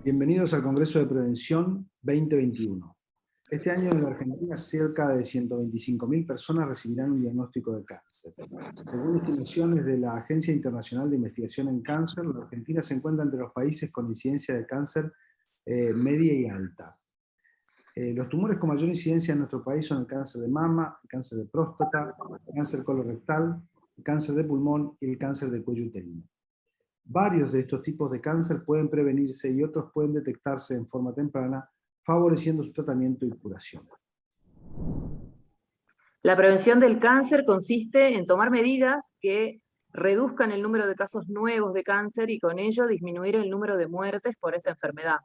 Bienvenidos al Congreso de Prevención 2021. Este año en la Argentina cerca de 125.000 personas recibirán un diagnóstico de cáncer. Según estimaciones de la Agencia Internacional de Investigación en Cáncer, la Argentina se encuentra entre los países con incidencia de cáncer media y alta. Los tumores con mayor incidencia en nuestro país son el cáncer de mama, el cáncer de próstata, el cáncer colorectal, el cáncer de pulmón y el cáncer de cuello uterino. Varios de estos tipos de cáncer pueden prevenirse y otros pueden detectarse en forma temprana, favoreciendo su tratamiento y curación. La prevención del cáncer consiste en tomar medidas que reduzcan el número de casos nuevos de cáncer y con ello disminuir el número de muertes por esta enfermedad.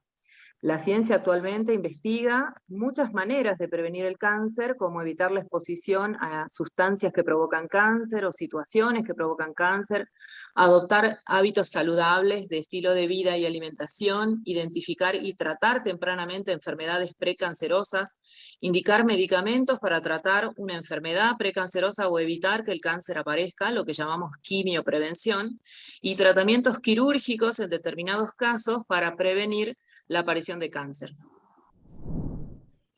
La ciencia actualmente investiga muchas maneras de prevenir el cáncer, como evitar la exposición a sustancias que provocan cáncer o situaciones que provocan cáncer, adoptar hábitos saludables de estilo de vida y alimentación, identificar y tratar tempranamente enfermedades precancerosas, indicar medicamentos para tratar una enfermedad precancerosa o evitar que el cáncer aparezca, lo que llamamos quimioprevención, y tratamientos quirúrgicos en determinados casos para prevenir la aparición de cáncer.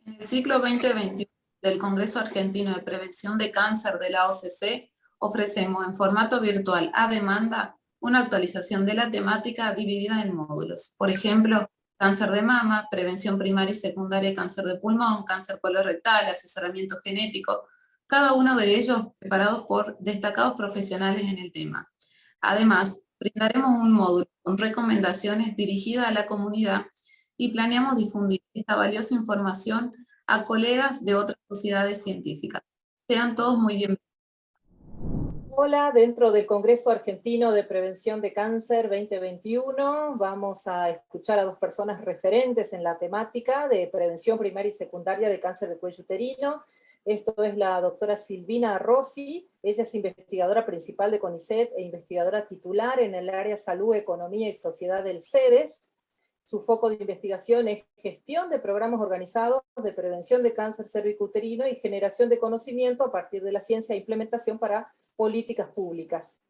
En el ciclo 2021 del Congreso Argentino de Prevención de Cáncer de la OCC, ofrecemos en formato virtual a demanda una actualización de la temática dividida en módulos. Por ejemplo, cáncer de mama, prevención primaria y secundaria de cáncer de pulmón, cáncer colorectal, asesoramiento genético, cada uno de ellos preparados por destacados profesionales en el tema. Además, brindaremos un módulo con recomendaciones dirigidas a la comunidad y planeamos difundir esta valiosa información a colegas de otras sociedades científicas. Sean todos muy bienvenidos. Hola, dentro del Congreso Argentino de Prevención de Cáncer 2021 vamos a escuchar a dos personas referentes en la temática de prevención primaria y secundaria de cáncer de cuello uterino. Esto es la doctora Silvina Rossi, ella es investigadora principal de CONICET e investigadora titular en el área Salud, Economía y Sociedad del CEDES. Su foco de investigación es gestión de programas organizados de prevención de cáncer cervicuterino y generación de conocimiento a partir de la ciencia e implementación para políticas públicas.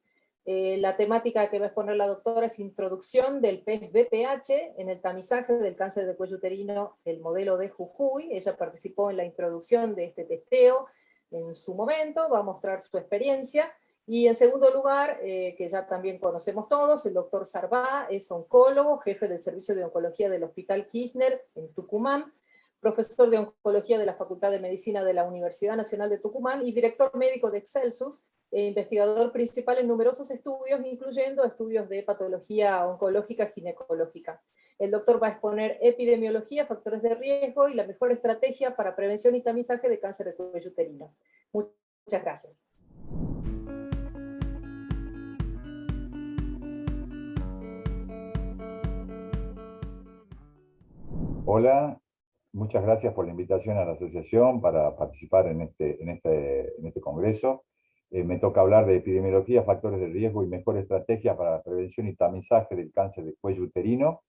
La temática que va a exponer la doctora es introducción del PES-BPH en el tamizaje del cáncer de cuello uterino, el modelo de Jujuy. Ella participó en la introducción de este testeo en su momento, va a mostrar su experiencia. Y en segundo lugar, que ya también conocemos todos, el doctor Sarbá es oncólogo, jefe del servicio de oncología del Hospital Kirchner en Tucumán, profesor de oncología de la Facultad de Medicina de la Universidad Nacional de Tucumán y director médico de Excelsus, investigador principal en numerosos estudios, incluyendo estudios de patología oncológica ginecológica. El doctor va a exponer epidemiología, factores de riesgo y la mejor estrategia para prevención y tamizaje de cáncer de cuello uterino. Muchas gracias. Hola, muchas gracias por la invitación a la asociación para participar en este congreso. Me toca hablar de epidemiología, factores de riesgo y mejor estrategia para la prevención y tamizaje del cáncer de cuello uterino.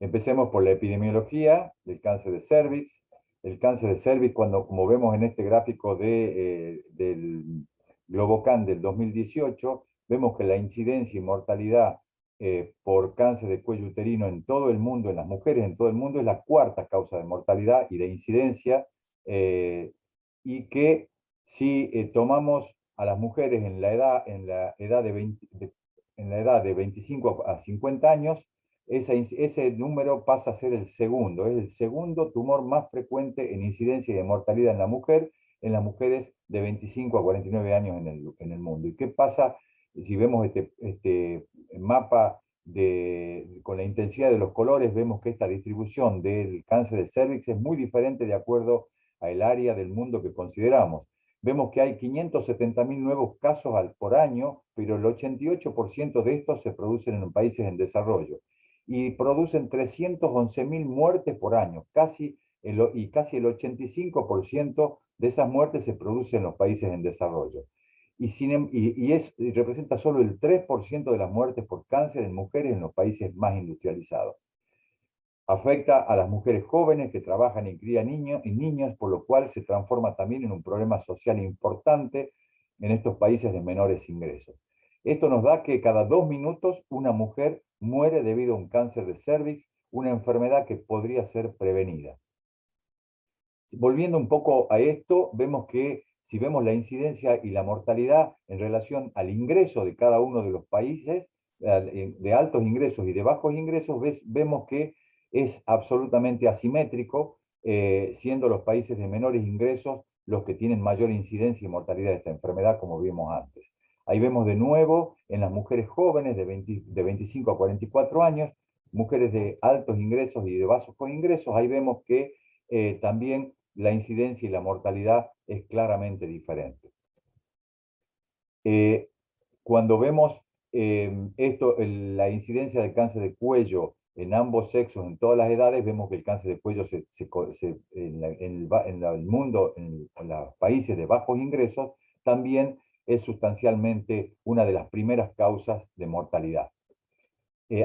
Empecemos por la epidemiología del cáncer de cervix. El cáncer de cervix, como vemos en este gráfico del Globocan del 2018, vemos que la incidencia y mortalidad por cáncer de cuello uterino en todo el mundo, en las mujeres en todo el mundo, es la cuarta causa de mortalidad y de incidencia, y que si tomamos a las mujeres en la edad de 25 a 50 años, ese número pasa a ser el segundo. Es el segundo tumor más frecuente en incidencia y de mortalidad en las mujeres de 25 a 49 años en el mundo. ¿Y qué pasa si vemos este mapa con la intensidad de los colores? Vemos que esta distribución del cáncer de cervix es muy diferente de acuerdo al área del mundo que consideramos. Vemos que hay 570.000 nuevos casos por año, pero el 88% de estos se producen en países en desarrollo. Y producen 311.000 muertes por año, y casi el 85% de esas muertes se producen en los países en desarrollo. Y representa solo el 3% de las muertes por cáncer en mujeres en los países más industrializados. Afecta a las mujeres jóvenes que trabajan y crían niños y niñas, por lo cual se transforma también en un problema social importante en estos países de menores ingresos. Esto nos da que cada 2 minutos una mujer muere debido a un cáncer de cervix, una enfermedad que podría ser prevenida. Volviendo un poco a esto, vemos que si vemos la incidencia y la mortalidad en relación al ingreso de cada uno de los países, de altos ingresos y de bajos ingresos, vemos que es absolutamente asimétrico, siendo los países de menores ingresos los que tienen mayor incidencia y mortalidad de esta enfermedad, como vimos antes. Ahí vemos de nuevo en las mujeres jóvenes de 25 a 44 años, mujeres de altos ingresos y de bajos ingresos, ahí vemos que también la incidencia y la mortalidad es claramente diferente. Cuando vemos la incidencia de cáncer de cuello en ambos sexos, en todas las edades, vemos que el cáncer de cuello en el mundo, en los países de bajos ingresos, también es sustancialmente una de las primeras causas de mortalidad.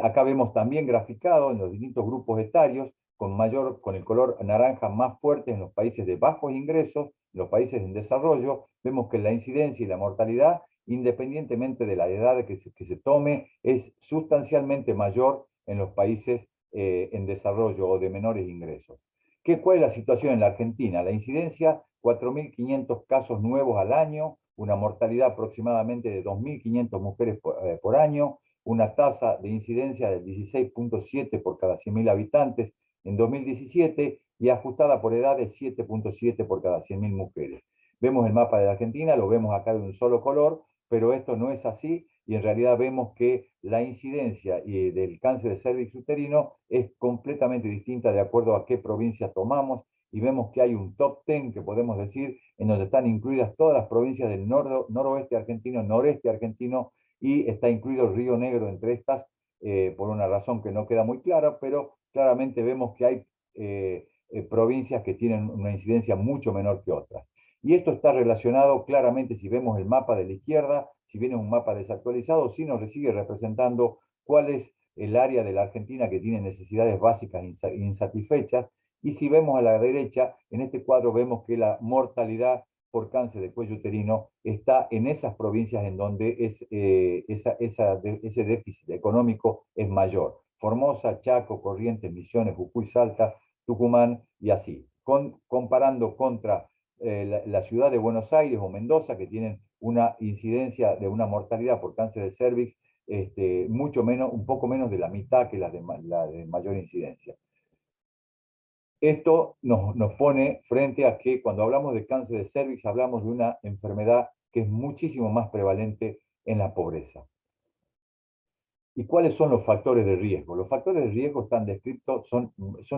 Acá vemos también graficado en los distintos grupos etarios, con el color naranja más fuerte en los países de bajos ingresos, los países en desarrollo, vemos que la incidencia y la mortalidad, independientemente de la edad que se tome, es sustancialmente mayor en los países en desarrollo o de menores ingresos. ¿Cuál es la situación en la Argentina? La incidencia, 4.500 casos nuevos al año, una mortalidad aproximadamente de 2.500 mujeres por año, una tasa de incidencia del 16.7 por cada 100.000 habitantes en 2017 y ajustada por edad de 7.7 por cada 100.000 mujeres. Vemos el mapa de la Argentina, lo vemos acá de un solo color, pero esto no es así y en realidad vemos que la incidencia del cáncer de cervix uterino es completamente distinta de acuerdo a qué provincia tomamos y vemos que hay un top 10 que podemos decir en donde están incluidas todas las provincias del noroeste argentino, noreste argentino y está incluido Río Negro entre estas por una razón que no queda muy clara, pero claramente vemos que hay provincias que tienen una incidencia mucho menor que otras. Y esto está relacionado claramente, si vemos el mapa de la izquierda, si bien es un mapa desactualizado, sí nos sigue representando cuál es el área de la Argentina que tiene necesidades básicas insatisfechas, y si vemos a la derecha, en este cuadro vemos que la mortalidad por cáncer de cuello uterino está en esas provincias en donde ese déficit económico es mayor. Formosa, Chaco, Corrientes, Misiones, Jujuy, Salta, Tucumán y así. Comparando contra la ciudad de Buenos Aires o Mendoza, que tienen una incidencia de una mortalidad por cáncer de cervix mucho menos, un poco menos de la mitad que la de mayor incidencia. Esto nos pone frente a que cuando hablamos de cáncer de cervix hablamos de una enfermedad que es muchísimo más prevalente en la pobreza. ¿Y cuáles son los factores de riesgo? Los factores de riesgo están descritos, son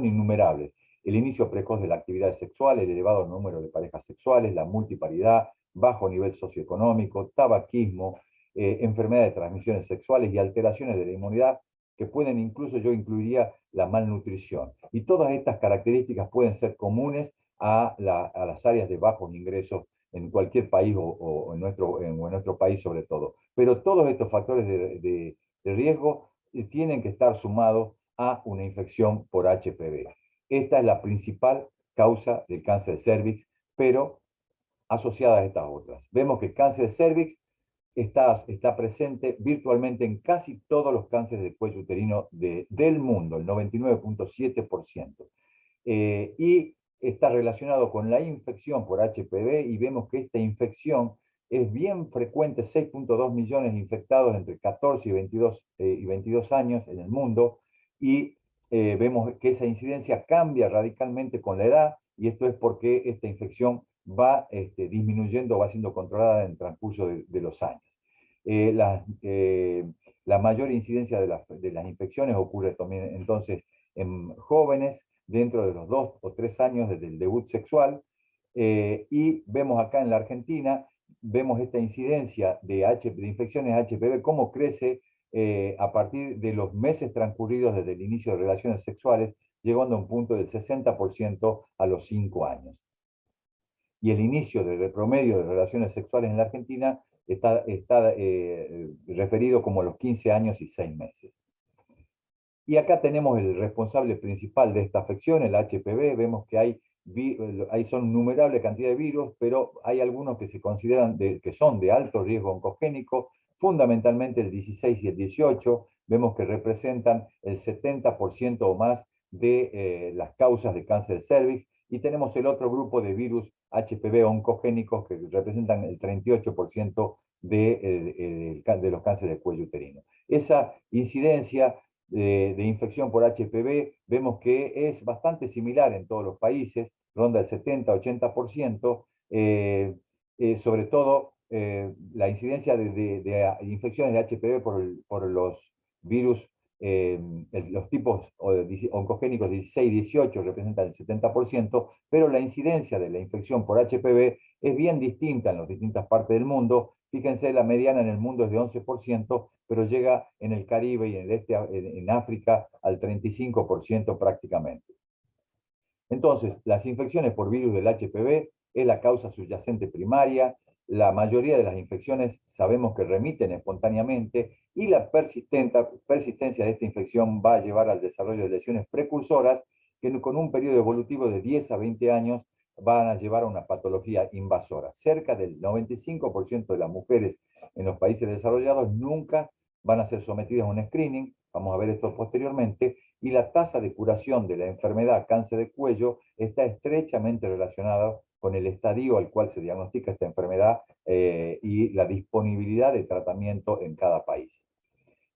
innumerables. El inicio precoz de la actividad sexual, el elevado número de parejas sexuales, la multiparidad, bajo nivel socioeconómico, tabaquismo, enfermedades de transmisiones sexuales y alteraciones de la inmunidad que pueden incluso, yo incluiría la malnutrición. Y todas estas características pueden ser comunes a las áreas de bajos ingresos en cualquier país o en nuestro país sobre todo. Pero todos estos factores de riesgo tienen que estar sumados a una infección por HPV. Esta es la principal causa del cáncer de cervix, pero asociada a estas otras. Vemos que el cáncer de cervix está presente virtualmente en casi todos los cánceres de cuello uterino del mundo, el 99.7%. Y está relacionado con la infección por HPV y vemos que esta infección es bien frecuente, 6.2 millones de infectados entre 14 y 22 años en el mundo, y vemos que esa incidencia cambia radicalmente con la edad, y esto es porque esta infección va disminuyendo, va siendo controlada en el transcurso de los años. La mayor incidencia de las infecciones ocurre también entonces en jóvenes dentro de los 2 o 3 años desde el debut sexual, y vemos acá en la Argentina, vemos esta incidencia de infecciones HPV, cómo crece a partir de los meses transcurridos desde el inicio de relaciones sexuales, llegando a un punto del 60% a los 5 años. Y el inicio del promedio de relaciones sexuales en la Argentina está referido como los 15 años y 6 meses. Y acá tenemos el responsable principal de esta afección, el HPV. Vemos que hay son innumerables cantidad de virus, pero hay algunos que se consideran que son de alto riesgo oncogénico, fundamentalmente el 16 y el 18, vemos que representan el 70% o más de las causas de cáncer de cervix, y tenemos el otro grupo de virus HPV oncogénicos que representan el 38% de los cánceres de cuello uterino. Esa incidencia de infección por HPV vemos que es bastante similar en todos los países, ronda el 70-80%, sobre todo la incidencia de infecciones de HPV por los virus, los tipos oncogénicos 16 y 18 representan el 70%, pero la incidencia de la infección por HPV es bien distinta en las distintas partes del mundo. Fíjense, la mediana en el mundo es de 11%, pero llega en el Caribe y en África al 35% prácticamente. Entonces, las infecciones por virus del HPV es la causa subyacente primaria. La mayoría de las infecciones sabemos que remiten espontáneamente, y la persistencia de esta infección va a llevar al desarrollo de lesiones precursoras que con un periodo evolutivo de 10 a 20 años van a llevar a una patología invasora. Cerca del 95% de las mujeres en los países desarrollados nunca van a ser sometidas a un screening, vamos a ver esto posteriormente, y la tasa de curación de la enfermedad cáncer de cuello está estrechamente relacionada con el estadio al cual se diagnostica esta enfermedad y la disponibilidad de tratamiento en cada país.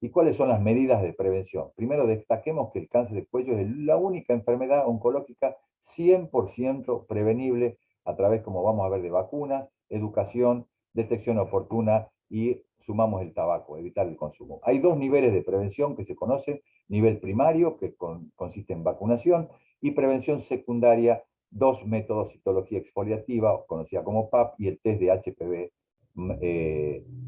¿Y cuáles son las medidas de prevención? Primero, destaquemos que el cáncer de cuello es la única enfermedad oncológica 100% prevenible a través, como vamos a ver, de vacunas, educación, detección oportuna y sumamos el tabaco, evitar el consumo. Hay dos niveles de prevención que se conocen: nivel primario, que consiste en vacunación, y prevención secundaria, dos métodos: citología exfoliativa, conocida como PAP, y el test de HPV,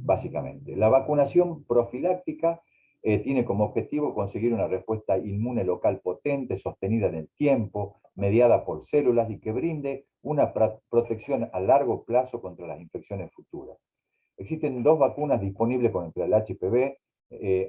básicamente. La vacunación profiláctica tiene como objetivo conseguir una respuesta inmune local potente, sostenida en el tiempo, mediada por células y que brinde una protección a largo plazo contra las infecciones futuras. Existen dos vacunas disponibles contra el HPV.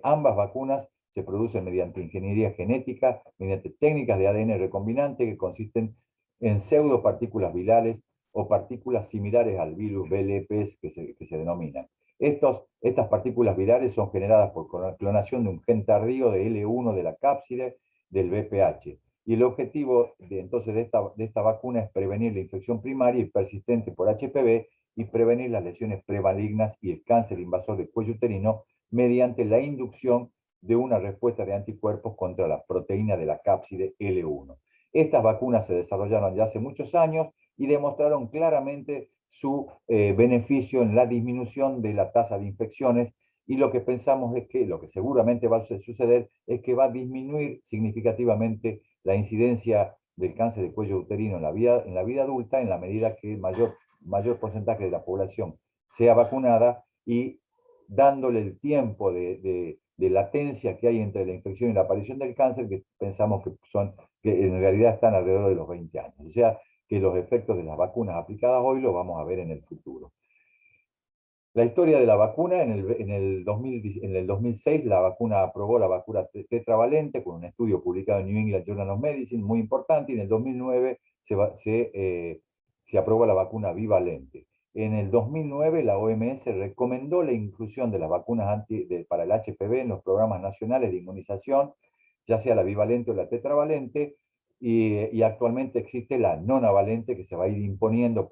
Ambas vacunas se producen mediante ingeniería genética, mediante técnicas de ADN recombinante que consisten en pseudopartículas virales o partículas similares al virus BLPs que se denominan. Estas partículas virales son generadas por clonación de un gen tardío de L1 de la cápside del VPH. Y el objetivo entonces de esta vacuna es prevenir la infección primaria y persistente por HPV y prevenir las lesiones premalignas y el cáncer invasor del cuello uterino mediante la inducción de una respuesta de anticuerpos contra la proteína de la cápside L1. Estas vacunas se desarrollaron ya hace muchos años y demostraron claramente su beneficio en la disminución de la tasa de infecciones, y lo que pensamos es que, lo que seguramente va a suceder, es que va a disminuir significativamente la incidencia del cáncer de cuello uterino en la vida adulta, en la medida que mayor porcentaje de la población sea vacunada, y dándole el tiempo de latencia que hay entre la infección y la aparición del cáncer, que pensamos que en realidad están alrededor de los 20 años. O sea, que los efectos de las vacunas aplicadas hoy los vamos a ver en el futuro. La historia de la vacuna: en el 2006 la vacuna aprobó la vacuna tetravalente con un estudio publicado en New England Journal of Medicine muy importante, y en el 2009 se aprobó la vacuna bivalente. En el 2009 la OMS recomendó la inclusión de las vacunas para el HPV en los programas nacionales de inmunización, ya sea la bivalente o la tetravalente, y actualmente existe la nonavalente, que se va a ir imponiendo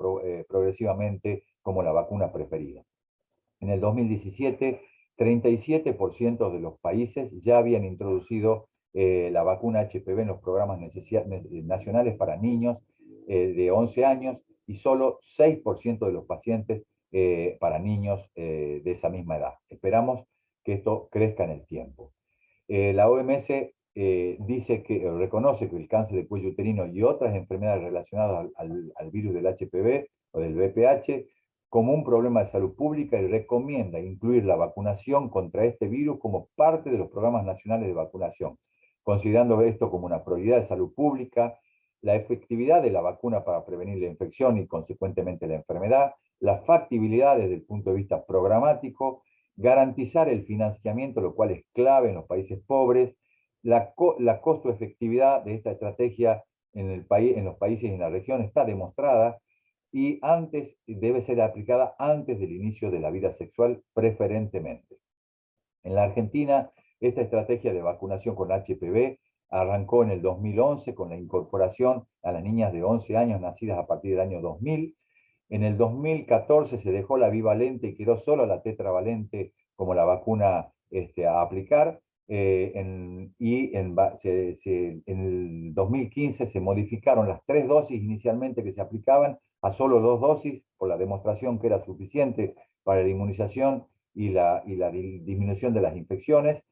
progresivamente como la vacuna preferida. En el 2017, 37% de los países ya habían introducido la vacuna HPV en los programas nacionales para niños de 11 años, y solo 6% de los pacientes para niños de esa misma edad. Esperamos que esto crezca en el tiempo. La OMS reconoce que el cáncer de cuello uterino y otras enfermedades relacionadas al virus del HPV o del VPH como un problema de salud pública, y recomienda incluir la vacunación contra este virus como parte de los programas nacionales de vacunación, considerando esto como una prioridad de salud pública. La efectividad de la vacuna para prevenir la infección y consecuentemente la enfermedad, la factibilidad desde el punto de vista programático, garantizar el financiamiento, lo cual es clave en los países pobres, la costo-efectividad de esta estrategia en los países y en la región está demostrada, y debe ser aplicada antes del inicio de la vida sexual preferentemente. En la Argentina, esta estrategia de vacunación con HPV arrancó en el 2011 con la incorporación a las niñas de 11 años nacidas a partir del año 2000. En el 2014 se dejó la bivalente y quedó solo la tetravalente como la vacuna a aplicar. En el 2015 se modificaron las 3 dosis inicialmente que se aplicaban a solo 2 dosis por la demostración que era suficiente para la inmunización y la disminución de las infecciones.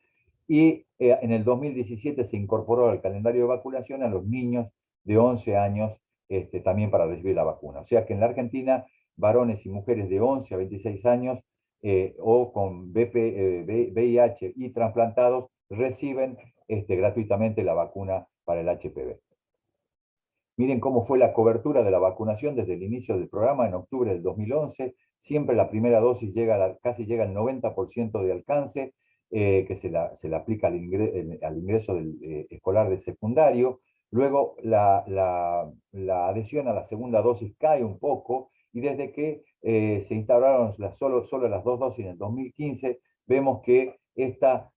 Y en el 2017 se incorporó al calendario de vacunación a los niños de 11 años también para recibir la vacuna. O sea que en la Argentina, varones y mujeres de 11 a 26 años o con VIH y trasplantados reciben gratuitamente la vacuna para el HPV. Miren cómo fue la cobertura de la vacunación desde el inicio del programa en octubre del 2011. Siempre la primera dosis casi llega al 90% de alcance, que se la aplica al ingreso escolar de secundario. Luego la adhesión a la segunda dosis cae un poco, y desde que se instauraron solo las 2 dosis en el 2015, vemos que esta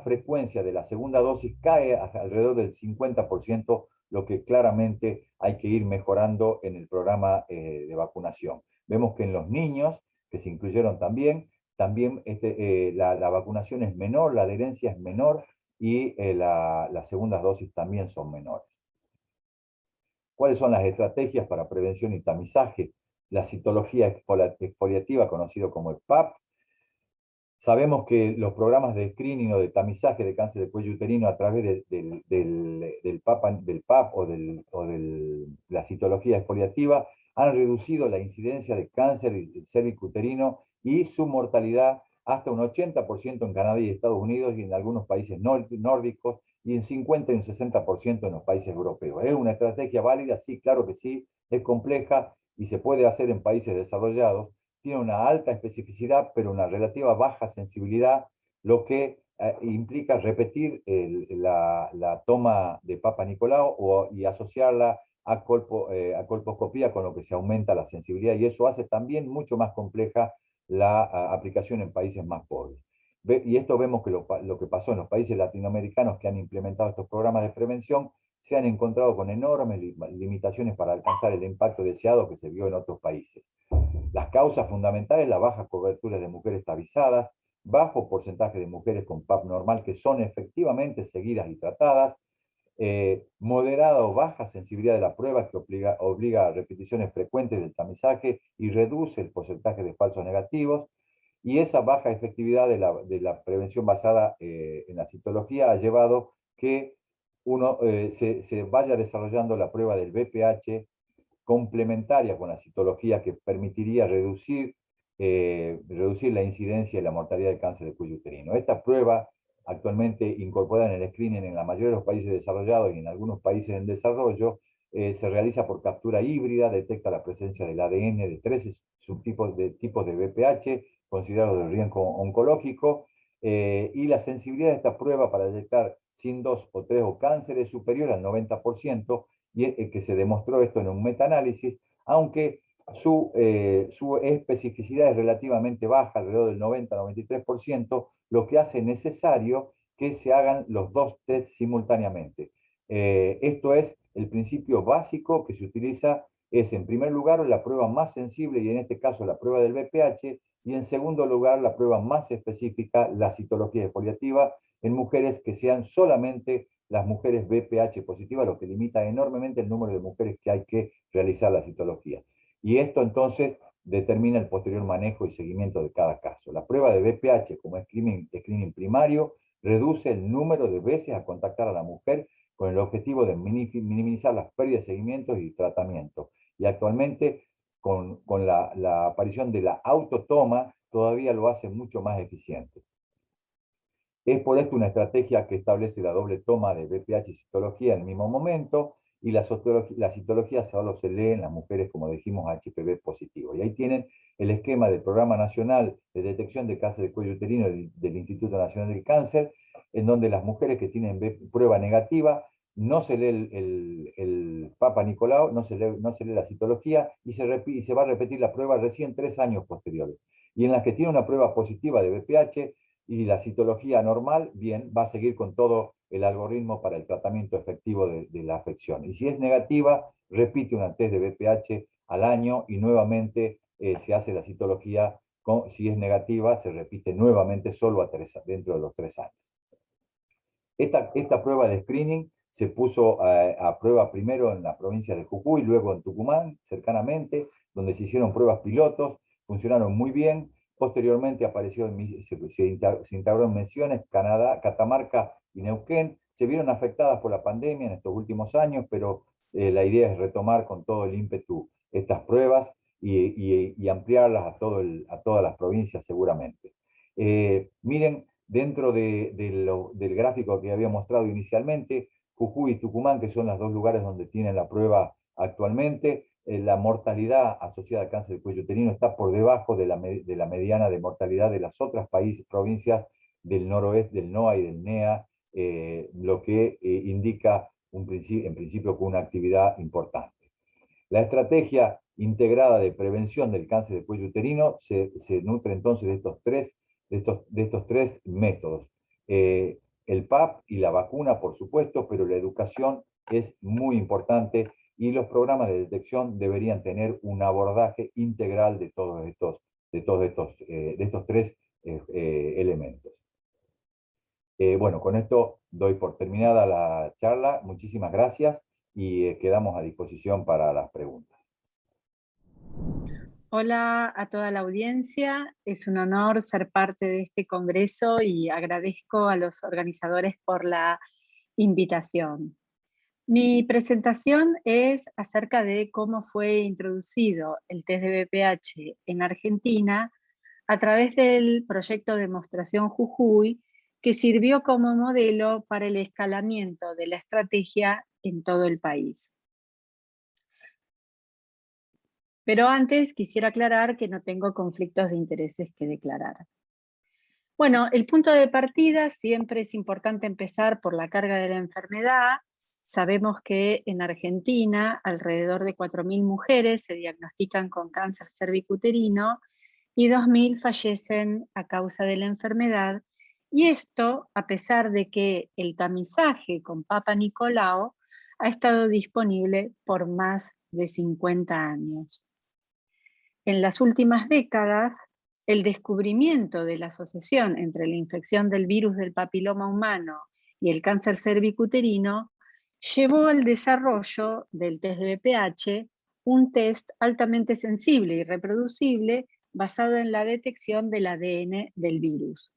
frecuencia de la segunda dosis cae alrededor del 50%, lo que claramente hay que ir mejorando en el programa de vacunación. Vemos que en los niños, que se incluyeron también la vacunación es menor, la adherencia es menor, y las segundas dosis también son menores. ¿Cuáles son las estrategias para prevención y tamizaje? La citología exfoliativa, conocido como el PAP. Sabemos que los programas de screening o de tamizaje de cáncer de cuello uterino a través del PAP o de la citología exfoliativa han reducido la incidencia de cáncer cervicuterino y su mortalidad hasta un 80% en Canadá y Estados Unidos, y en algunos países nórdicos, y en 50 y un 60% en los países europeos. ¿Es una estrategia válida? Sí, claro que sí. Es compleja y se puede hacer en países desarrollados. Tiene una alta especificidad, pero una relativa baja sensibilidad, lo que implica repetir la toma de Papa Nicolau y asociarla a colposcopía, con lo que se aumenta la sensibilidad, y eso hace también mucho más compleja la aplicación en países más pobres. Y esto vemos que lo que pasó en los países latinoamericanos que han implementado estos programas de prevención se han encontrado con enormes limitaciones para alcanzar el impacto deseado que se vio en otros países. Las causas fundamentales: la baja cobertura de mujeres tabizadas, bajo porcentaje de mujeres con PAP normal que son efectivamente seguidas y tratadas, moderada o baja sensibilidad de la prueba que obliga a repeticiones frecuentes del tamizaje y reduce el porcentaje de falsos negativos, y esa baja efectividad de la prevención basada en la citología ha llevado que se vaya desarrollando la prueba del VPH complementaria con la citología, que permitiría reducir la incidencia y la mortalidad de cáncer de cuello uterino. Esta prueba, actualmente incorporada en el screening en la mayoría de los países desarrollados y en algunos países en desarrollo, se realiza por captura híbrida, detecta la presencia del ADN de 13 tipos de VPH considerados de riesgo oncológico, y la sensibilidad de esta prueba para detectar sin 2 o 3 o cáncer es superior al 90%, y que se demostró esto en un metaanálisis, aunque su especificidad es relativamente baja, alrededor del 90-93%, lo que hace necesario que se hagan los 2 test simultáneamente. Esto es el principio básico que se utiliza. Es, en primer lugar, la prueba más sensible, y en este caso la prueba del VPH, y en segundo lugar la prueba más específica, la citología exfoliativa, en mujeres que sean solamente las mujeres VPH positivas, lo que limita enormemente el número de mujeres que hay que realizar la citología. Y esto entonces determina el posterior manejo y seguimiento de cada caso. La prueba de VPH como screening primario reduce el número de veces a contactar a la mujer, con el objetivo de minimizar las pérdidas de seguimientos y tratamiento. Y actualmente, con la aparición de la autotoma, todavía lo hace mucho más eficiente. Es por esto una estrategia que establece la doble toma de VPH y citología en el mismo momento, y la citología solo se lee en las mujeres, como dijimos, HPV positivo. Y ahí tienen el esquema del Programa Nacional de Detección de Cáncer de Cuello Uterino del Instituto Nacional del Cáncer, en donde las mujeres que tienen prueba negativa no se lee el Papa Nicolau, no se lee la citología y se va a repetir la prueba recién 3 años posteriores. Y en las que tiene una prueba positiva de BPH y la citología normal, bien, va a seguir con todo el algoritmo para el tratamiento efectivo de la afección. Y si es negativa, repite una test de BPH al año y nuevamente se hace la citología. Si es negativa, se repite nuevamente solo dentro de los 3 años. Esta prueba de screening se puso a prueba primero en la provincia de Jujuy, luego en Tucumán, cercanamente, donde se hicieron pruebas pilotos, funcionaron muy bien. Posteriormente se integró en Misiones, Canadá, Catamarca y Neuquén. Se vieron afectadas por la pandemia en estos últimos años, pero la idea es retomar con todo el ímpetu estas pruebas y ampliarlas a todas las provincias seguramente. Miren, dentro del gráfico que había mostrado inicialmente, Jujuy y Tucumán, que son los 2 lugares donde tienen la prueba actualmente, la mortalidad asociada al cáncer de cuello uterino está por debajo de la mediana de mortalidad de las otras provincias del noroeste, del NOA y del NEA, lo que indica en principio con una actividad importante. La estrategia integrada de prevención del cáncer de cuello uterino se nutre entonces de estos tres métodos. El PAP y la vacuna, por supuesto, pero la educación es muy importante y los programas de detección deberían tener un abordaje integral de estos 3 elementos. Bueno, con esto doy por terminada la charla. Muchísimas gracias y quedamos a disposición para las preguntas. Hola a toda la audiencia, es un honor ser parte de este congreso y agradezco a los organizadores por la invitación. Mi presentación es acerca de cómo fue introducido el test de BPH en Argentina a través del proyecto Demostración Jujuy, que sirvió como modelo para el escalamiento de la estrategia en todo el país. Pero antes quisiera aclarar que no tengo conflictos de intereses que declarar. Bueno, el punto de partida siempre es importante empezar por la carga de la enfermedad. Sabemos que en Argentina alrededor de 4.000 mujeres se diagnostican con cáncer cervicuterino y 2.000 fallecen a causa de la enfermedad. Y esto a pesar de que el tamizaje con Papa Nicolau ha estado disponible por más de 50 años. En las últimas décadas, el descubrimiento de la asociación entre la infección del virus del papiloma humano y el cáncer cervicuterino llevó al desarrollo del test de BPH, un test altamente sensible y reproducible basado en la detección del ADN del virus.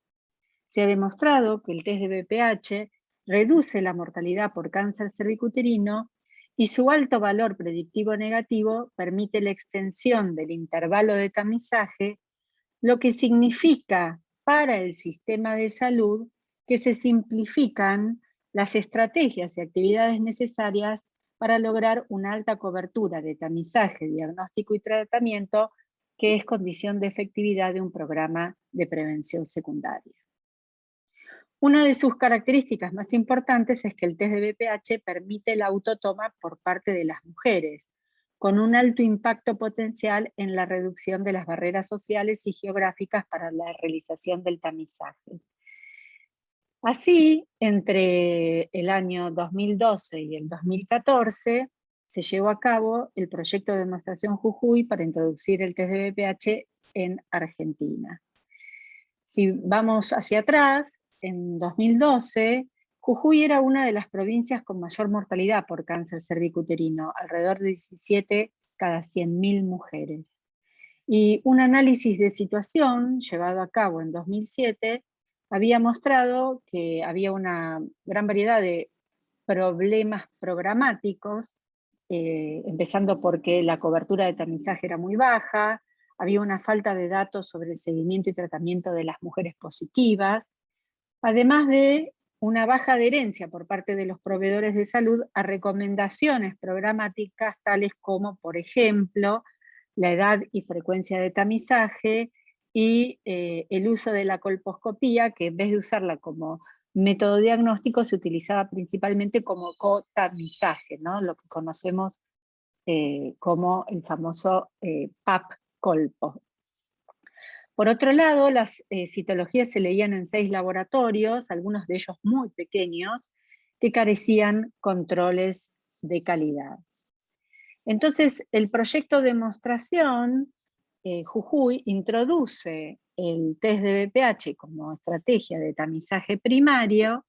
Se ha demostrado que el test de BPH reduce la mortalidad por cáncer cervicuterino y su alto valor predictivo negativo permite la extensión del intervalo de tamizaje, lo que significa para el sistema de salud que se simplifican las estrategias y actividades necesarias para lograr una alta cobertura de tamizaje, diagnóstico y tratamiento, que es condición de efectividad de un programa de prevención secundaria. Una de sus características más importantes es que el test de BPH permite la autotoma por parte de las mujeres, con un alto impacto potencial en la reducción de las barreras sociales y geográficas para la realización del tamizaje. Así, entre el año 2012 y el 2014, se llevó a cabo el proyecto de Demostración Jujuy para introducir el test de BPH en Argentina. Si vamos hacia atrás, en 2012, Jujuy era una de las provincias con mayor mortalidad por cáncer cervicuterino, alrededor de 17 cada 100.000 mujeres. Y un análisis de situación llevado a cabo en 2007 había mostrado que había una gran variedad de problemas programáticos, empezando porque la cobertura de tamizaje era muy baja, había una falta de datos sobre el seguimiento y tratamiento de las mujeres positivas, además de una baja adherencia por parte de los proveedores de salud a recomendaciones programáticas tales como, por ejemplo, la edad y frecuencia de tamizaje y el uso de la colposcopía, que en vez de usarla como método diagnóstico se utilizaba principalmente como cotamizaje, ¿no? Lo que conocemos como el famoso PAP-colpo. Por otro lado, las citologías se leían en 6 laboratorios, algunos de ellos muy pequeños, que carecían controles de calidad. Entonces, el proyecto de demostración, Jujuy, introduce el test de BPH como estrategia de tamizaje primario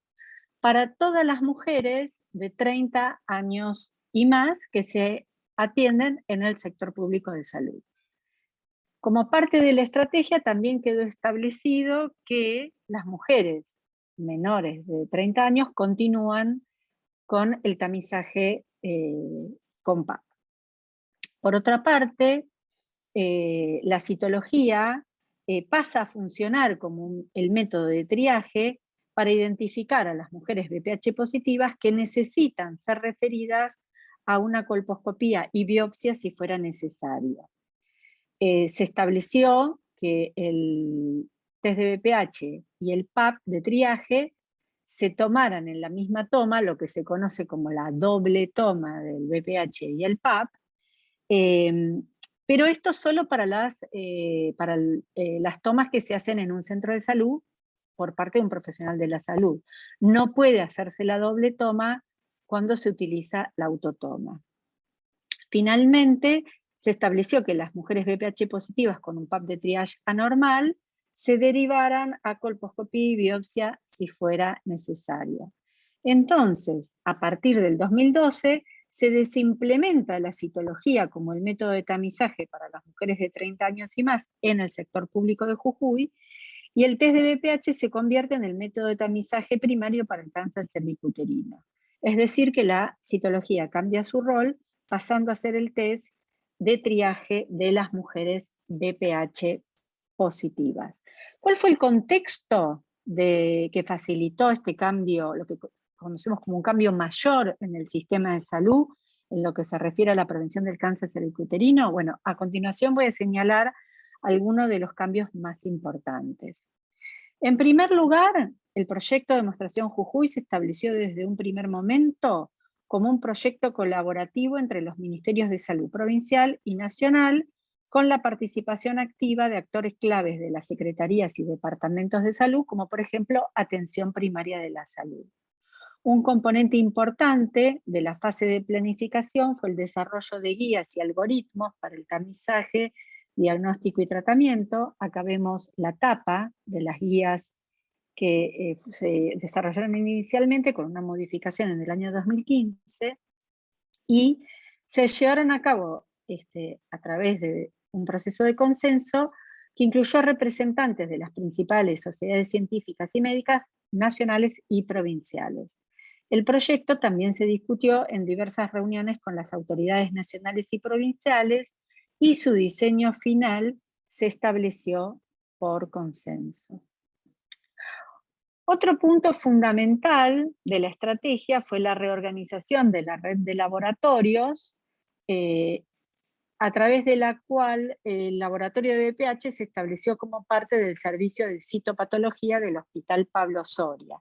para todas las mujeres de 30 años y más que se atienden en el sector público de salud. Como parte de la estrategia también quedó establecido que las mujeres menores de 30 años continúan con el tamizaje con PAP. Por otra parte, la citología pasa a funcionar como el método de triaje para identificar a las mujeres BPH positivas que necesitan ser referidas a una colposcopía y biopsia si fuera necesario. Se estableció que el test de BPH y el PAP de triaje se tomaran en la misma toma, lo que se conoce como la doble toma del BPH y el PAP, pero esto solo para las tomas que se hacen en un centro de salud por parte de un profesional de la salud. No puede hacerse la doble toma cuando se utiliza la autotoma. Finalmente, se estableció que las mujeres BPH positivas con un PAP de triage anormal se derivaran a colposcopía y biopsia si fuera necesario. Entonces, a partir del 2012, se desimplementa la citología como el método de tamizaje para las mujeres de 30 años y más en el sector público de Jujuy, y el test de BPH se convierte en el método de tamizaje primario para el cáncer cervicuterino. Es decir, que la citología cambia su rol, pasando a ser el test de triaje de las mujeres BPH positivas. ¿Cuál fue el contexto que facilitó este cambio, lo que conocemos como un cambio mayor en el sistema de salud, en lo que se refiere a la prevención del cáncer cervicuterino? Bueno, a continuación voy a señalar algunos de los cambios más importantes. En primer lugar, el proyecto de demostración Jujuy se estableció desde un primer momento como un proyecto colaborativo entre los Ministerios de Salud provincial y nacional, con la participación activa de actores claves de las secretarías y departamentos de salud, como por ejemplo Atención Primaria de la Salud. Un componente importante de la fase de planificación fue el desarrollo de guías y algoritmos para el tamizaje, diagnóstico y tratamiento. Acá vemos la tapa de las guías que se desarrollaron inicialmente con una modificación en el año 2015 y se llevaron a cabo a través de un proceso de consenso que incluyó a representantes de las principales sociedades científicas y médicas nacionales y provinciales. El proyecto también se discutió en diversas reuniones con las autoridades nacionales y provinciales y su diseño final se estableció por consenso. Otro punto fundamental de la estrategia fue la reorganización de la red de laboratorios, a través de la cual el laboratorio de BPH se estableció como parte del servicio de citopatología del Hospital Pablo Soria,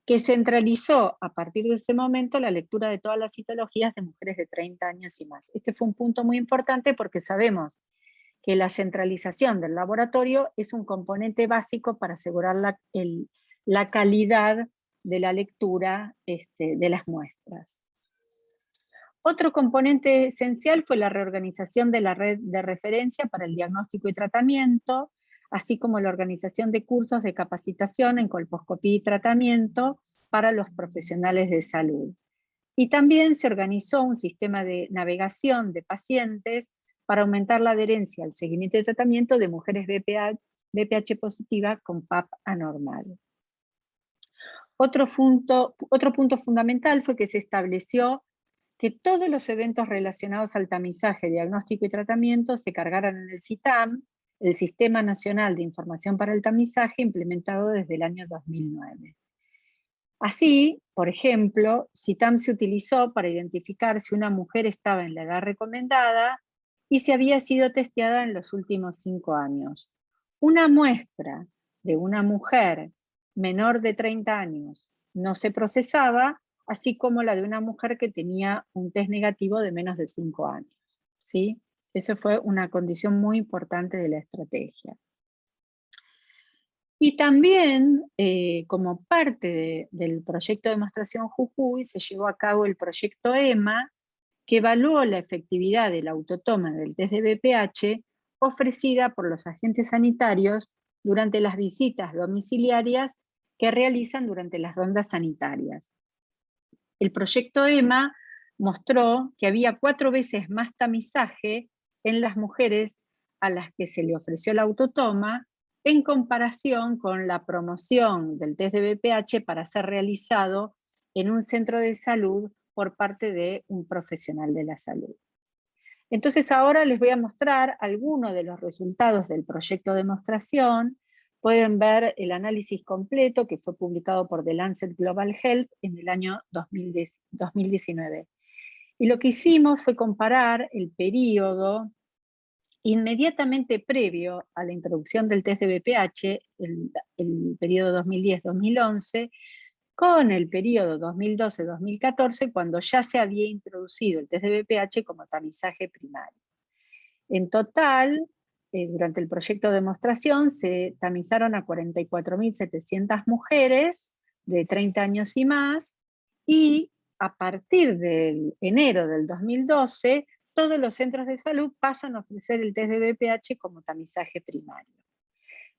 que centralizó a partir de ese momento la lectura de todas las citologías de mujeres de 30 años y más. Este fue un punto muy importante porque sabemos que la centralización del laboratorio es un componente básico para asegurar la calidad de la lectura de las muestras. Otro componente esencial fue la reorganización de la red de referencia para el diagnóstico y tratamiento, así como la organización de cursos de capacitación en colposcopía y tratamiento para los profesionales de salud. Y también se organizó un sistema de navegación de pacientes para aumentar la adherencia al seguimiento de tratamiento de mujeres BPH positiva con PAP anormal. Otro punto fundamental fue que se estableció que todos los eventos relacionados al tamizaje, diagnóstico y tratamiento se cargaran en el SITAM, el Sistema Nacional de Información para el Tamizaje, implementado desde el año 2009. Así, por ejemplo, SITAM se utilizó para identificar si una mujer estaba en la edad recomendada y si había sido testeada en los últimos 5 años. Una muestra de una mujer menor de 30 años no se procesaba, así como la de una mujer que tenía un test negativo de menos de 5 años. ¿Sí? Esa fue una condición muy importante de la estrategia. Y también, como parte del proyecto de demostración Jujuy, se llevó a cabo el proyecto EMA, que evaluó la efectividad de la autotoma del test de BPH ofrecida por los agentes sanitarios durante las visitas domiciliarias que realizan durante las rondas sanitarias. El proyecto EMA mostró que había 4 veces más tamizaje en las mujeres a las que se le ofreció la autotoma en comparación con la promoción del test de BPH para ser realizado en un centro de salud por parte de un profesional de la salud. Entonces ahora les voy a mostrar algunos de los resultados del proyecto de demostración. Pueden ver el análisis completo que fue publicado por The Lancet Global Health en el año 2019. Y lo que hicimos fue comparar el periodo inmediatamente previo a la introducción del test de BPH, el periodo 2010-2011, con el periodo 2012-2014, cuando ya se había introducido el test de BPH como tamizaje primario. En total, durante el proyecto de demostración, se tamizaron a 44.700 mujeres de 30 años y más, y a partir de enero del 2012, todos los centros de salud pasan a ofrecer el test de BPH como tamizaje primario.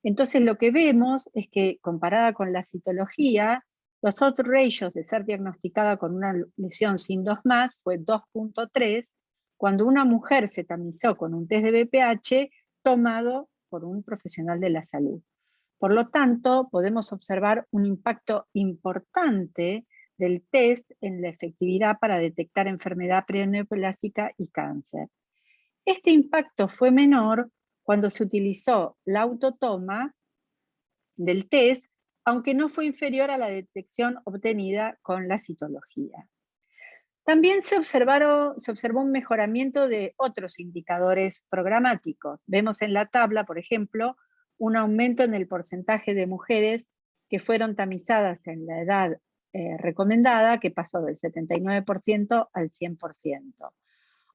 Entonces lo que vemos es que, comparada con la citología, los odds ratios de ser diagnosticada con una lesión sin 2 más fue 2.3, cuando una mujer se tamizó con un test de BPH tomado por un profesional de la salud. Por lo tanto, podemos observar un impacto importante del test en la efectividad para detectar enfermedad preneoplásica y cáncer. Este impacto fue menor cuando se utilizó la autotoma del test, aunque no fue inferior a la detección obtenida con la citología. También se observó un mejoramiento de otros indicadores programáticos. Vemos en la tabla, por ejemplo, un aumento en el porcentaje de mujeres que fueron tamizadas en la edad recomendada, que pasó del 79% al 100%.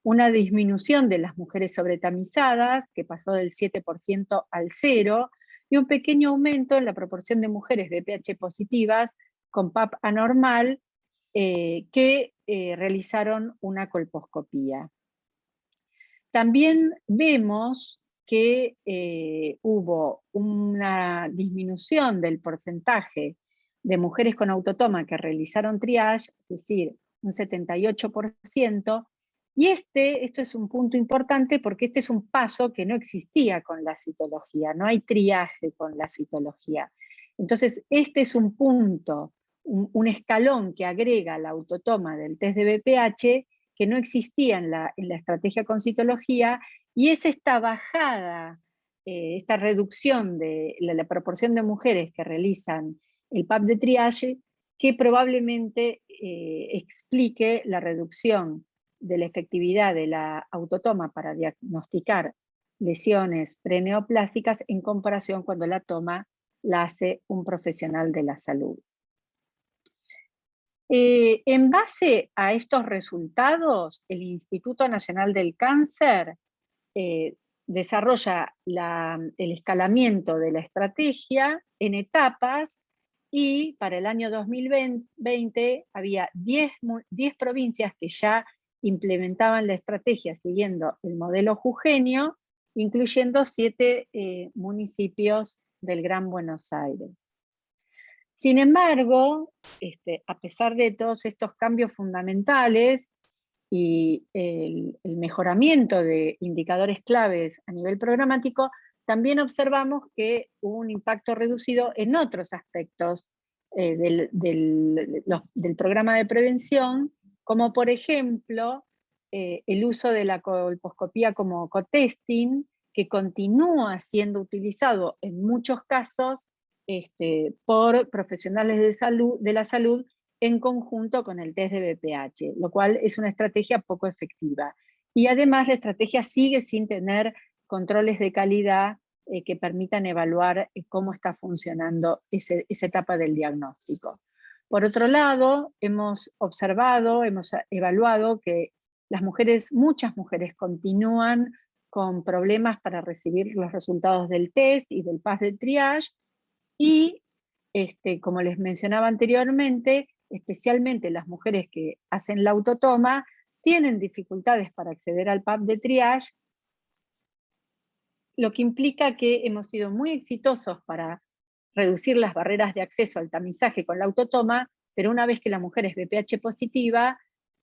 Una disminución de las mujeres sobretamizadas, que pasó del 7% al 0%, y un pequeño aumento en la proporción de mujeres BPH positivas con PAP anormal que realizaron una colposcopía. También vemos que hubo una disminución del porcentaje de mujeres con autotoma que realizaron triage, es decir, un 78%, y esto es un punto importante porque este es un paso que no existía con la citología, no hay triaje con la citología. Entonces, este es un punto, un escalón que agrega la autotoma del test de BPH que no existía en la estrategia con citología, y es esta bajada, esta reducción de la proporción de mujeres que realizan el PAP de triage, que probablemente explique la reducción de la efectividad de la autotoma para diagnosticar lesiones preneoplásicas en comparación cuando la toma la hace un profesional de la salud. En base a estos resultados, el Instituto Nacional del Cáncer desarrolla el escalamiento de la estrategia en etapas, y para el año 2020 había 10 provincias que ya implementaban la estrategia siguiendo el modelo jujeño, incluyendo 7 municipios del Gran Buenos Aires. Sin embargo, a pesar de todos estos cambios fundamentales y el mejoramiento de indicadores claves a nivel programático, también observamos que hubo un impacto reducido en otros aspectos del programa de prevención, como por ejemplo el uso de la colposcopía como cotesting, que continúa siendo utilizado en muchos casos por profesionales de la salud en conjunto con el test de BPH, lo cual es una estrategia poco efectiva. Y además la estrategia sigue sin tener controles de calidad que permitan evaluar cómo está funcionando esa etapa del diagnóstico. Por otro lado, hemos observado, hemos evaluado que muchas mujeres continúan con problemas para recibir los resultados del test y del PAS de triage, y como les mencionaba anteriormente, especialmente las mujeres que hacen la autotoma, tienen dificultades para acceder al PAP de triage, lo que implica que hemos sido muy exitosos para reducir las barreras de acceso al tamizaje con la autotoma, pero una vez que la mujer es BPH positiva,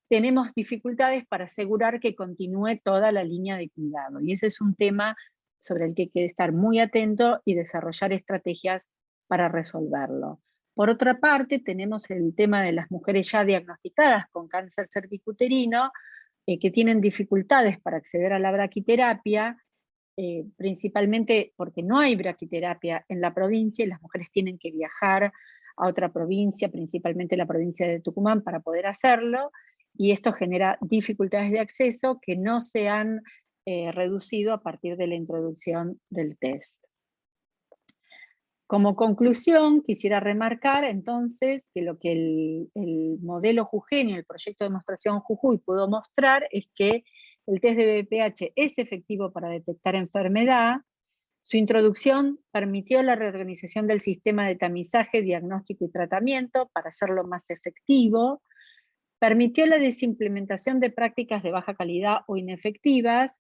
tenemos dificultades para asegurar que continúe toda la línea de cuidado. Y ese es un tema sobre el que hay que estar muy atento y desarrollar estrategias para resolverlo. Por otra parte, tenemos el tema de las mujeres ya diagnosticadas con cáncer cervicuterino, que tienen dificultades para acceder a la braquiterapia, principalmente porque no hay braquiterapia en la provincia y las mujeres tienen que viajar a otra provincia, principalmente la provincia de Tucumán, para poder hacerlo, y esto genera dificultades de acceso que no se han reducido a partir de la introducción del test. Como conclusión, quisiera remarcar entonces que lo que el modelo Jujeño, el proyecto de demostración Jujuy pudo mostrar es que el test de BPH es efectivo para detectar enfermedad. Su introducción permitió la reorganización del sistema de tamizaje, diagnóstico y tratamiento para hacerlo más efectivo. Permitió la desimplementación de prácticas de baja calidad o inefectivas.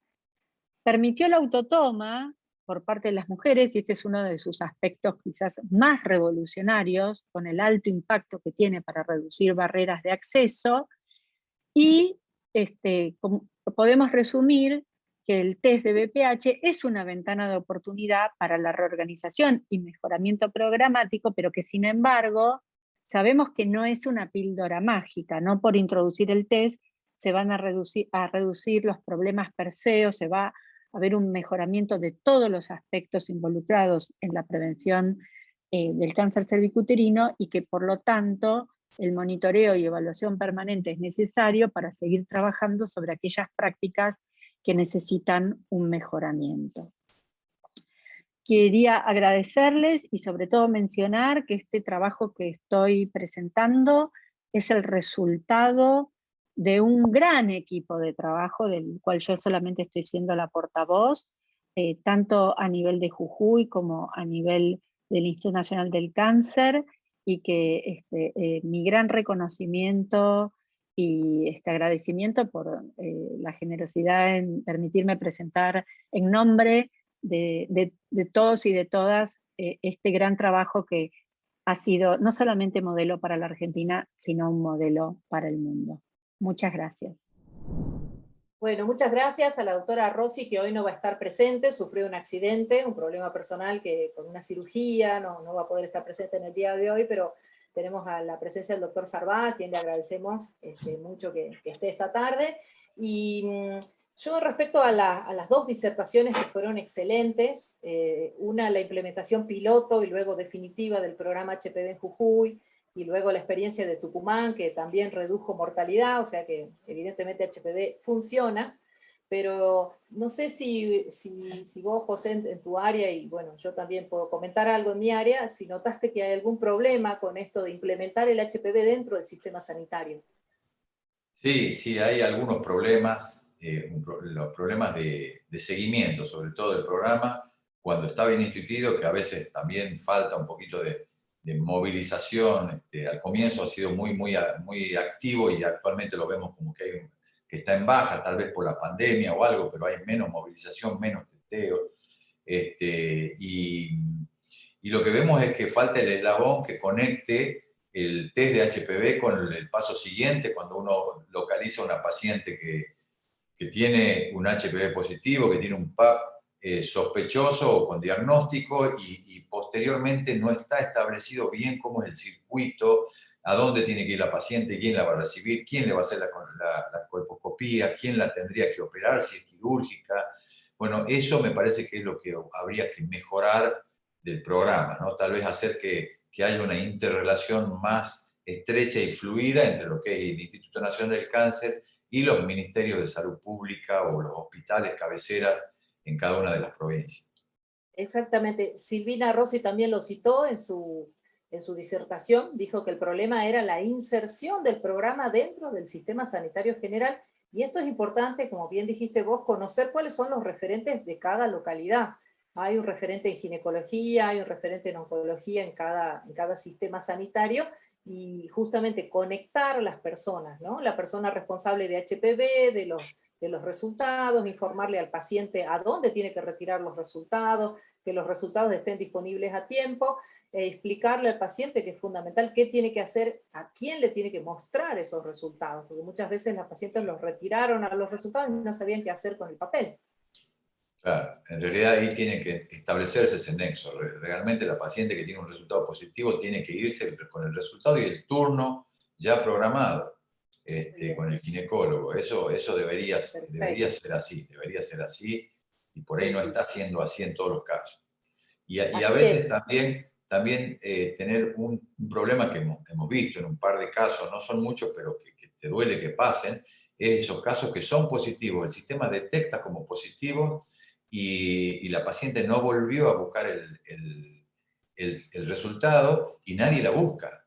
Permitió la autotoma por parte de las mujeres, y este es uno de sus aspectos quizás más revolucionarios, con el alto impacto que tiene para reducir barreras de acceso, y podemos resumir que el test de BPH es una ventana de oportunidad para la reorganización y mejoramiento programático, pero que sin embargo sabemos que no es una píldora mágica, no por introducir el test se van a reducir los problemas per se, o se va a haber un mejoramiento de todos los aspectos involucrados en la prevención del cáncer cervicuterino, y que por lo tanto el monitoreo y evaluación permanente es necesario para seguir trabajando sobre aquellas prácticas que necesitan un mejoramiento. Quería agradecerles y sobre todo mencionar que este trabajo que estoy presentando es el resultado de un gran equipo de trabajo del cual yo solamente estoy siendo la portavoz, tanto a nivel de Jujuy como a nivel del Instituto Nacional del Cáncer, y que mi gran reconocimiento y agradecimiento por la generosidad en permitirme presentar en nombre de todos y de todas este gran trabajo que ha sido no solamente modelo para la Argentina, sino un modelo para el mundo. Muchas gracias. Bueno, muchas gracias a la doctora Rossi, que hoy no va a estar presente, sufrió un accidente, un problema personal que con una cirugía no va a poder estar presente en el día de hoy, pero tenemos a la presencia del doctor Sarbá, a quien le agradecemos mucho que esté esta tarde. Y yo respecto a las dos disertaciones que fueron excelentes, una la implementación piloto y luego definitiva del programa HPV en Jujuy, y luego la experiencia de Tucumán, que también redujo mortalidad, o sea que evidentemente HPV funciona, pero no sé si vos, José, en tu área, y bueno, yo también puedo comentar algo en mi área, si notaste que hay algún problema con esto de implementar el HPV dentro del sistema sanitario. Sí, hay algunos problemas, los problemas de seguimiento, sobre todo del programa, cuando está bien instituido, que a veces también falta un poquito de movilización. Al comienzo ha sido muy activo, y actualmente lo vemos como que está en baja, tal vez por la pandemia o algo, pero hay menos movilización, menos testeo. Y lo que vemos es que falta el eslabón que conecte el test de HPV con el paso siguiente, cuando uno localiza a una paciente que tiene un HPV positivo, que tiene un PAP sospechoso o con diagnóstico, y posteriormente no está establecido bien cómo es el circuito, a dónde tiene que ir la paciente, quién la va a recibir, quién le va a hacer la colposcopía, quién la tendría que operar, si es quirúrgica. Bueno, eso me parece que es lo que habría que mejorar del programa, ¿no? Tal vez hacer que haya una interrelación más estrecha y fluida entre lo que es el Instituto Nacional del Cáncer y los ministerios de salud pública o los hospitales cabeceras en cada una de las provincias. Exactamente. Silvina Rossi también lo citó en su disertación, dijo que el problema era la inserción del programa dentro del sistema sanitario general, y esto es importante, como bien dijiste vos, conocer cuáles son los referentes de cada localidad. Hay un referente en ginecología, hay un referente en oncología en cada sistema sanitario, y justamente conectar a las personas, ¿no? La persona responsable de HPV, de los resultados, informarle al paciente a dónde tiene que retirar los resultados, que los resultados estén disponibles a tiempo, explicarle al paciente que es fundamental qué tiene que hacer, a quién le tiene que mostrar esos resultados, porque muchas veces las pacientes los retiraron a los resultados y no sabían qué hacer con el papel. Claro, en realidad ahí tiene que establecerse ese nexo. Realmente la paciente que tiene un resultado positivo tiene que irse con el resultado y el turno ya programado con el ginecólogo. Eso debería ser así, y por ahí no está siendo así en todos los casos. Y a veces también tener un problema que hemos visto en un par de casos, no son muchos, pero que te duele que pasen, es esos casos que son positivos. El sistema detecta como positivos y la paciente no volvió a buscar el resultado y nadie la busca.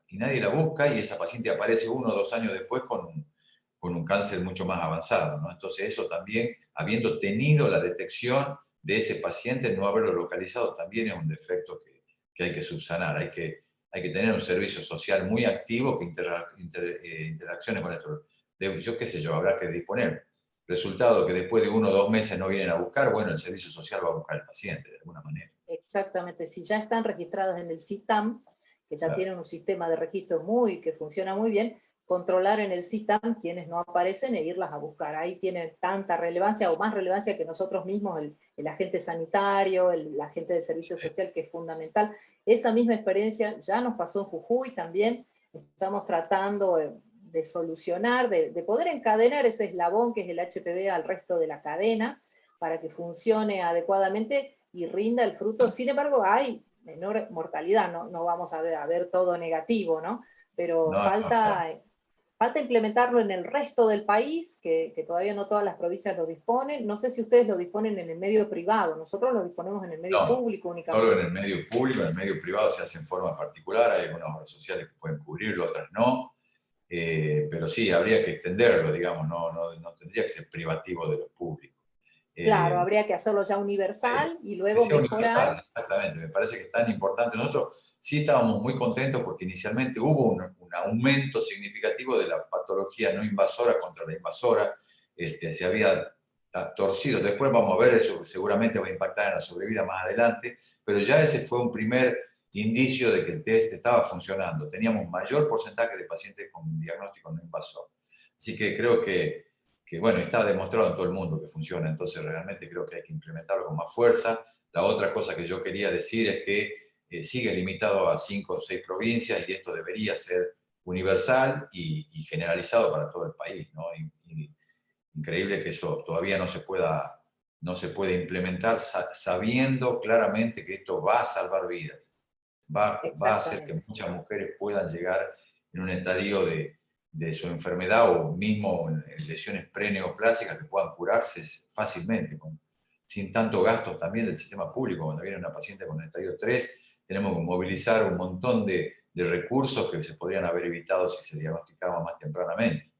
Y esa paciente aparece 1 o 2 años después con un cáncer mucho más avanzado, ¿no? Entonces eso también, habiendo tenido la detección de ese paciente, no haberlo localizado también es un defecto que hay que subsanar. Hay que tener un servicio social muy activo que interaccione con esto. Yo qué sé yo, habrá que disponer. Resultado que después de 1 o 2 meses no vienen a buscar, bueno, el servicio social va a buscar al paciente de alguna manera. Exactamente, si ya están registrados en el CITAM, que ya tienen un sistema de registro que funciona muy bien, controlar en el CITAM quienes no aparecen e irlas a buscar. Ahí tienen tanta relevancia o más relevancia que nosotros mismos, el agente sanitario, el agente de servicio social, que es fundamental. Esta misma experiencia ya nos pasó en Jujuy también. Estamos tratando de solucionar, de poder encadenar ese eslabón que es el HPV al resto de la cadena para que funcione adecuadamente y rinda el fruto. Sin embargo, hay menor mortalidad, no vamos a ver todo negativo, ¿no? Pero falta implementarlo en el resto del país, que todavía no todas las provincias lo disponen. No sé si ustedes lo disponen en el medio privado, nosotros lo disponemos en el medio público únicamente. Solo en el medio público, en el medio privado se hace en forma particular, hay algunas obras sociales que pueden cubrirlo, otras no. Pero sí, habría que extenderlo, digamos, no tendría que ser privativo de lo público. Claro, habría que hacerlo ya universal y luego mejorar. Universal, exactamente, me parece que es tan importante. Nosotros sí estábamos muy contentos porque inicialmente hubo un aumento significativo de la patología no invasora contra la invasora, se había torcido. Después vamos a ver eso, seguramente va a impactar en la sobrevida más adelante, pero ya ese fue un primer indicio de que el test estaba funcionando. Teníamos un mayor porcentaje de pacientes con diagnóstico no invasor. Así que creo que bueno, está demostrado en todo el mundo que funciona, entonces realmente creo que hay que implementarlo con más fuerza. La otra cosa que yo quería decir es que sigue limitado a 5 o 6 provincias y esto debería ser universal y generalizado para todo el país, ¿no? Increíble que eso todavía no se puede implementar sabiendo claramente que esto va a salvar vidas. Va a hacer que muchas mujeres puedan llegar en un estadio de su enfermedad o mismo lesiones preneoplásicas que puedan curarse fácilmente, sin tanto gastos también del sistema público. Cuando viene una paciente con estadio 3, tenemos que movilizar un montón de recursos que se podrían haber evitado si se diagnosticaba más tempranamente.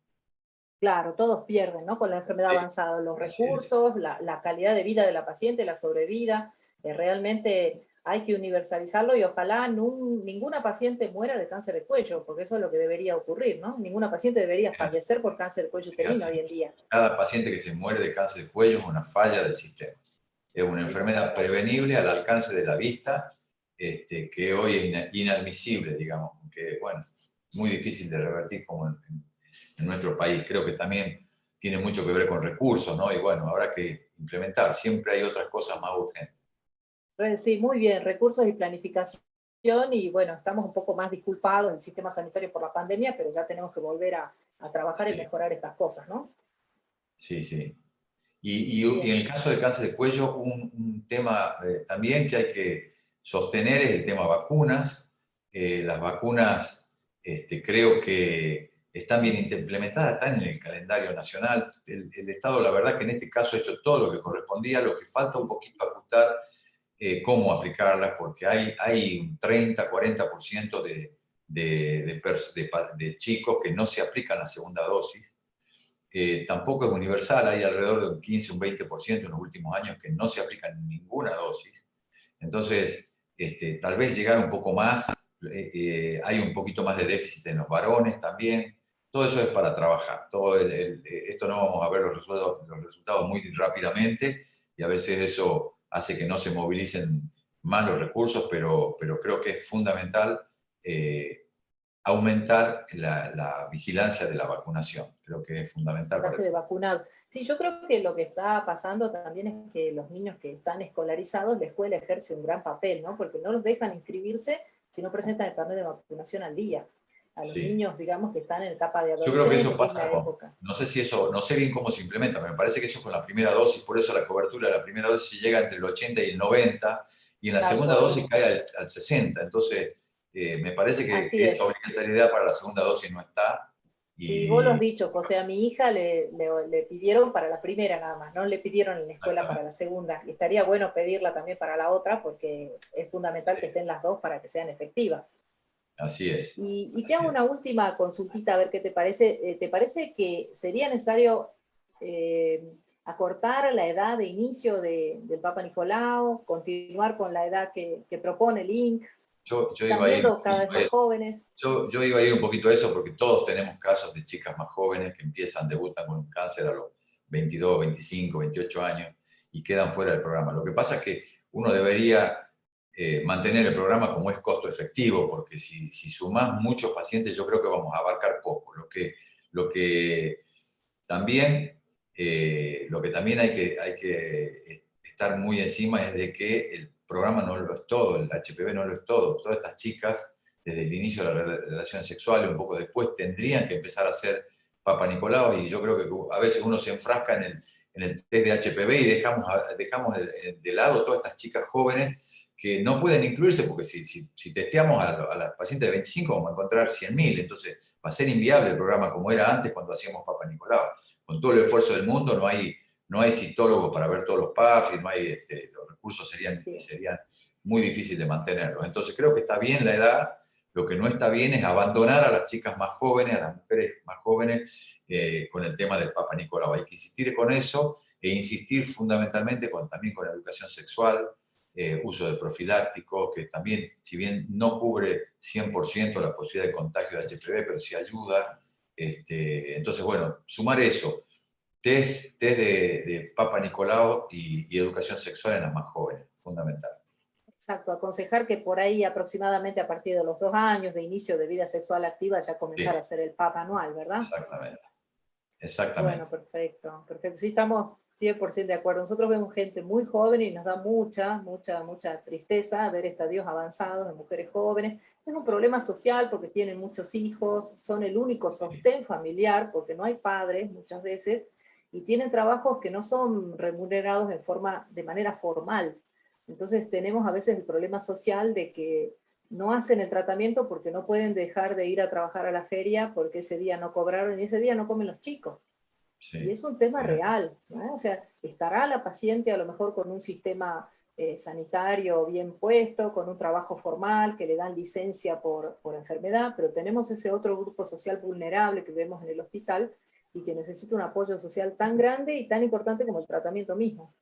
Claro, todos pierden, ¿no? Con la enfermedad avanzada, los recursos, la calidad de vida de la paciente, la sobrevida. Realmente hay que universalizarlo y ojalá ninguna paciente muera de cáncer de cuello, porque eso es lo que debería ocurrir, ¿no? Ninguna paciente debería fallecer por cáncer de cuello uterino hoy en día. Cada paciente que se muere de cáncer de cuello es una falla del sistema. Es una enfermedad prevenible al alcance de la vista, que hoy es inadmisible, digamos, que, bueno, muy difícil de revertir como en nuestro país. Creo que también tiene mucho que ver con recursos, ¿no? Y bueno, habrá que implementar. Siempre hay otras cosas más urgentes. Sí, muy bien, recursos y planificación, y bueno, estamos un poco más disculpados del sistema sanitario por la pandemia, pero ya tenemos que volver a trabajar y mejorar estas cosas, ¿no? Sí, sí. Y en el caso del cáncer de cuello, un tema también que hay que sostener es el tema vacunas. Las vacunas creo que están bien implementadas, están en el calendario nacional. El Estado, la verdad que en este caso ha hecho todo lo que correspondía. Lo que falta un poquito ajustar cómo aplicarlas, porque hay un 30-40% de chicos que no se aplican la segunda dosis. Tampoco es universal, hay alrededor de un 15, un 20% en los últimos años que no se aplican ninguna dosis. Entonces, tal vez llegar un poco más, hay un poquito más de déficit en los varones también. Todo eso es para trabajar. Esto no vamos a ver los resultados muy rápidamente, y a veces eso hace que no se movilicen más los recursos, pero creo que es fundamental aumentar la vigilancia de la vacunación. Creo que es fundamental. De vacunados. Sí, yo creo que lo que está pasando también es que los niños que están escolarizados, la escuela ejerce un gran papel, ¿no? Porque no los dejan inscribirse si no presentan el carnet de vacunación al día. A los niños, digamos, que están en etapa de adolescencia. Yo creo que eso pasa no sé bien cómo se implementa, pero me parece que eso con la primera dosis, por eso la cobertura de la primera dosis llega entre el 80 y el 90, y en la segunda dosis cae al 60. Entonces, me parece que esa obligatoriedad para la segunda dosis no está. Sí, vos lo has dicho, José, a mi hija le pidieron para la primera nada más, no le pidieron en la escuela para la segunda. Y estaría bueno pedirla también para la otra, porque es fundamental que estén las dos para que sean efectivas. Así es. Y te hago una última consultita, a ver qué te parece. ¿Te parece que sería necesario acortar la edad de inicio del Papa Nicolau, continuar con la edad que propone el INC? Yo iba a ir cada vez más jóvenes. Yo iba a ir un poquito a eso, porque todos tenemos casos de chicas más jóvenes que debutan con un cáncer a los 22, 25, 28 años y quedan fuera del programa. Lo que pasa es que uno debería mantener el programa como es costo efectivo, porque si sumás muchos pacientes, yo creo que vamos a abarcar poco. Lo que también hay que estar muy encima es de que el programa no lo es todo, el HPV no lo es todo. Todas estas chicas, desde el inicio de la relación sexual y un poco después, tendrían que empezar a hacer Papa Nicolau, y yo creo que a veces uno se enfrasca en el test de HPV y dejamos de lado todas estas chicas jóvenes que no pueden incluirse, porque si testeamos a las pacientes de 25 vamos a encontrar 100.000, entonces va a ser inviable el programa como era antes cuando hacíamos Papa Nicolau. Con todo el esfuerzo del mundo no hay citólogos para ver todos los PAPs, y no hay, los recursos serían muy difíciles de mantenerlos. Entonces creo que está bien la edad, lo que no está bien es abandonar a las chicas más jóvenes, a las mujeres más jóvenes, con el tema del Papa Nicolau. Hay que insistir con eso, e insistir fundamentalmente también con la educación sexual, uso de profilácticos, que también, si bien no cubre 100% la posibilidad de contagio de HPV, pero sí ayuda. Entonces, bueno, sumar eso, test de Papa Nicolau y educación sexual en las más jóvenes, fundamental. Exacto, aconsejar que por ahí aproximadamente a partir de los 2 años de inicio de vida sexual activa ya comenzar a hacer el Papa anual, ¿verdad? Exactamente. Bueno, perfecto. Sí, estamos 100% de acuerdo. Nosotros vemos gente muy joven y nos da mucha tristeza ver estadios avanzados en mujeres jóvenes. Es un problema social porque tienen muchos hijos, son el único sostén familiar porque no hay padres muchas veces, y tienen trabajos que no son remunerados de manera formal. Entonces tenemos a veces el problema social de que no hacen el tratamiento porque no pueden dejar de ir a trabajar a la feria porque ese día no cobraron y ese día no comen los chicos. Sí. Y es un tema real, ¿no? O sea, estará la paciente a lo mejor con un sistema sanitario bien puesto, con un trabajo formal, que le dan licencia por enfermedad, pero tenemos ese otro grupo social vulnerable que vemos en el hospital y que necesita un apoyo social tan grande y tan importante como el tratamiento mismo.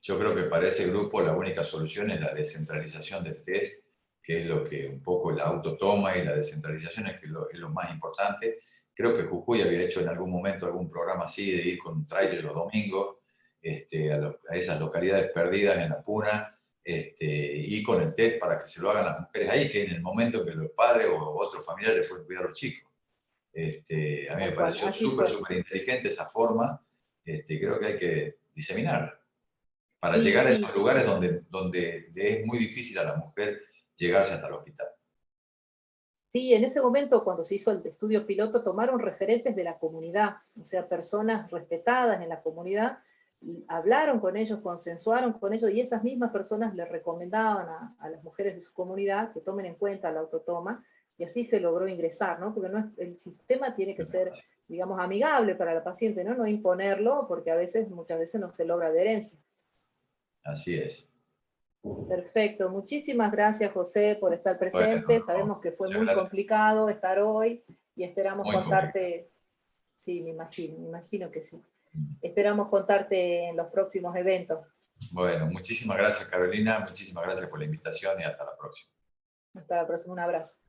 Yo creo que para ese grupo la única solución es la descentralización del test, que es lo que un poco la autotoma, y la descentralización es lo más importante. Creo que Jujuy había hecho en algún momento algún programa así, de ir con un trailer los domingos a esas localidades perdidas en la Puna, y con el test para que se lo hagan las mujeres ahí, que en el momento que los padres o otros familiares les pueden cuidar a los chicos. A mí me pareció súper inteligente esa forma. Creo que hay que diseminarla para llegar a esos lugares donde es muy difícil a la mujer llegarse hasta el hospital. Sí, en ese momento, cuando se hizo el estudio piloto, tomaron referentes de la comunidad, o sea, personas respetadas en la comunidad, y hablaron con ellos, consensuaron con ellos, y esas mismas personas le recomendaban a las mujeres de su comunidad que tomen en cuenta la autotoma, y así se logró ingresar, ¿no? Porque el sistema tiene que ser, digamos, amigable para la paciente, ¿no? No imponerlo, porque muchas veces no se logra adherencia. Así es. Perfecto, muchísimas gracias José por estar presente. Bueno, Sabemos que fue muchas muy gracias. complicado estar hoy y esperamos Muy contarte, sí, me imagino que sí. Esperamos contarte en los próximos eventos. Bueno, muchísimas gracias Carolina, muchísimas gracias por la invitación y hasta la próxima. Hasta la próxima, un abrazo.